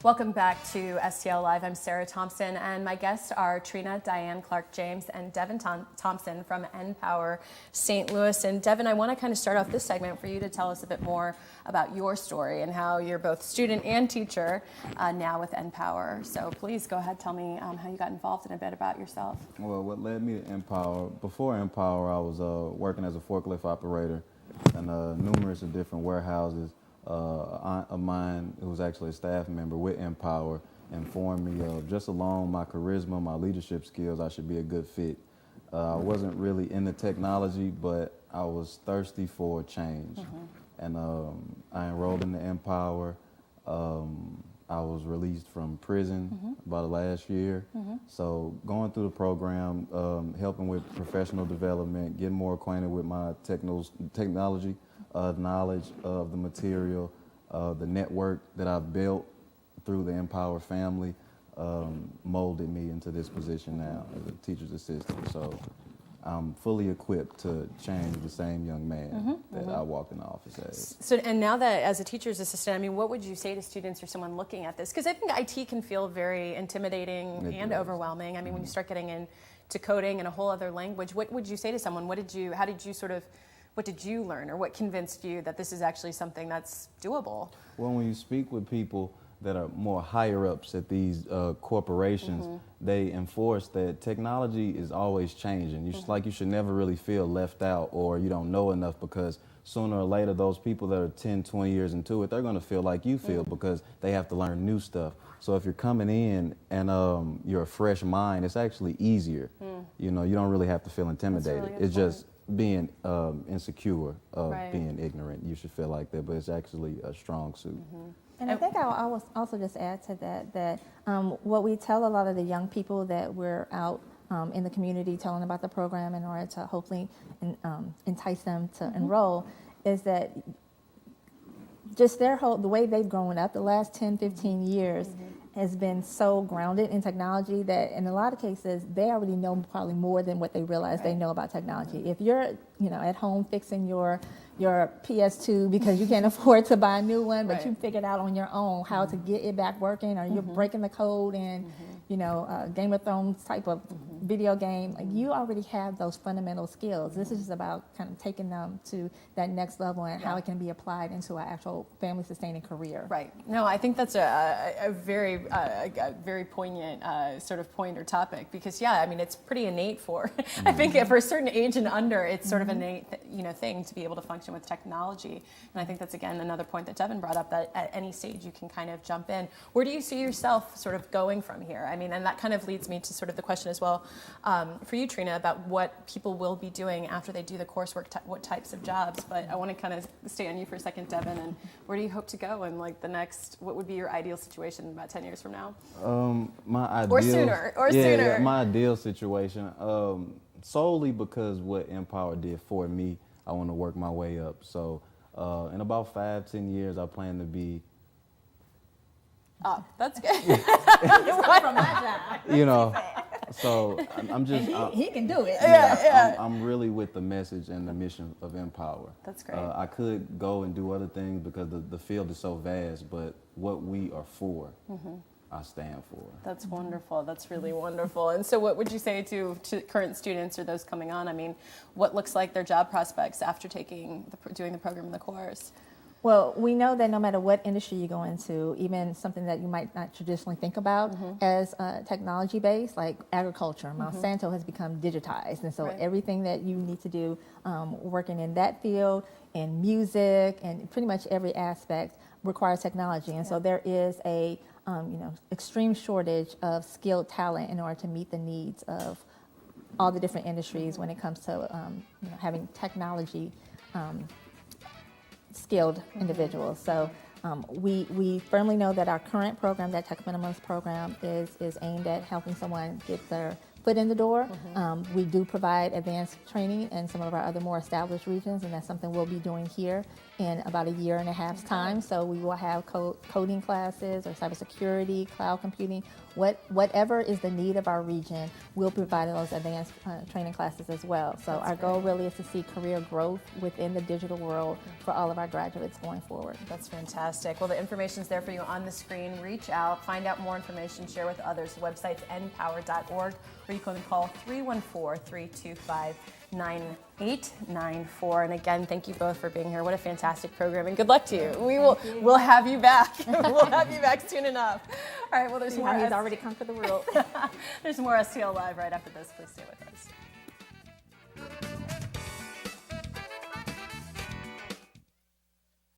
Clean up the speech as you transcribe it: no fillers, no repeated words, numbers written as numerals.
Welcome back to STL Live. I'm Sarah Thompson, and my guests are Trina, Diane, Clark-James, and Devin Thompson from NPower St. Louis. And Devin, I want to kind of start off this segment for you to tell us a bit more about your story and how you're both student and teacher now with NPower. So please go ahead, tell me how you got involved and a bit about yourself. Well, what led me to NPower, before NPower, I was working as a forklift operator in numerous of different warehouses. A aunt of mine, who was actually a staff member with NPower, informed me of just along my charisma, my leadership skills, I should be a good fit. I wasn't really into technology, but I was thirsty for change. And I enrolled in the NPower. I was released from prison about last year. So going through the program, helping with professional development, getting more acquainted with my technology, knowledge of the material, the network that I've built through the NPower family molded me into this position now as a teacher's assistant. So I'm fully equipped to change the same young man that I walked in the office as. So, and now that as a teacher's assistant, I mean, what would you say to students or someone looking at this? Because I think IT can feel very intimidating and overwhelming. I mean, when you start getting into coding and a whole other language, what would you say to someone? What did you learn, or what convinced you that this is actually something that's doable? Well, when you speak with people that are more higher ups at these corporations, they enforce that technology is always changing. You should never really feel left out or you don't know enough, because sooner or later those people that are 10, 20 years into it, they're going to feel like you feel because they have to learn new stuff. So if you're coming in and you're a fresh mind, it's actually easier. You know, you don't really have to feel intimidated. It's just being insecure of being ignorant. You should feel like that, but it's actually a strong suit. And I think I'll also just add to that what we tell a lot of the young people that we're out in the community telling about the program in order to hopefully entice them to enroll is that just the way they've grown up the last 10, 15 years has been so grounded in technology that in a lot of cases they already know probably more than what they realize they know about technology. If you're at home fixing your PS2 because you can't afford to buy a new one, but you figured out on your own how to get it back working, or you're breaking the code in Game of Thrones type of video game, like you already have those fundamental skills. This is just about kind of taking them to that next level and how it can be applied into an actual family sustaining career. Right. No, I think that's a very poignant sort of point or topic, because I mean, it's pretty innate for I think for a certain age and under, it's sort of innate thing to be able to function with technology. And I think that's again another point that Devin brought up, that at any stage you can kind of jump in. Where do you see yourself sort of going from here? I mean, and that kind of leads me to sort of the question as well for you, Trina, about what people will be doing after they do the coursework, what types of jobs. But I want to kind of stay on you for a second, Devin, and where do you hope to go in like the next, what would be your ideal situation about 10 years from now? My ideal, or sooner. My ideal situation, solely because what NPower did for me, I want to work my way up. So in about 5-10 years, I plan to be. Oh, that's good. From my job. So I'm just. He can do it. I'm really with the message and the mission of NPower. That's great. I could go and do other things because the field is so vast, but what we are for, I stand for. That's wonderful. That's really wonderful. And so what would you say to current students or those coming on? I mean, what looks like their job prospects after doing the program and the course? Well, we know that no matter what industry you go into, even something that you might not traditionally think about as technology-based, like agriculture, Monsanto has become digitized. And so everything that you need to do working in that field, in music, and pretty much every aspect requires technology. And so there is a extreme shortage of skilled talent in order to meet the needs of all the different industries when it comes to having technology skilled individuals. So we firmly know that our current program, that Tech Minimums program, is aimed at helping someone get their foot in the door. We do provide advanced training in some of our other more established regions, and that's something we'll be doing here in about a year and a half's time. So we will have coding classes or cybersecurity, cloud computing, whatever is the need of our region, we'll provide those advanced training classes as well. So our goal really is to see career growth within the digital world for all of our graduates going forward. That's fantastic. Well, the information's there for you on the screen. Reach out, find out more information, share with others. The website's npower.org, or you can call 314-325-9894. And again, thank you both for being here. What a fantastic program, and good luck to you. We'll have you back. We'll have you back soon enough. All right, well, there's more. He's already conquered the world. There's more STL Live right after this. Please stay with us.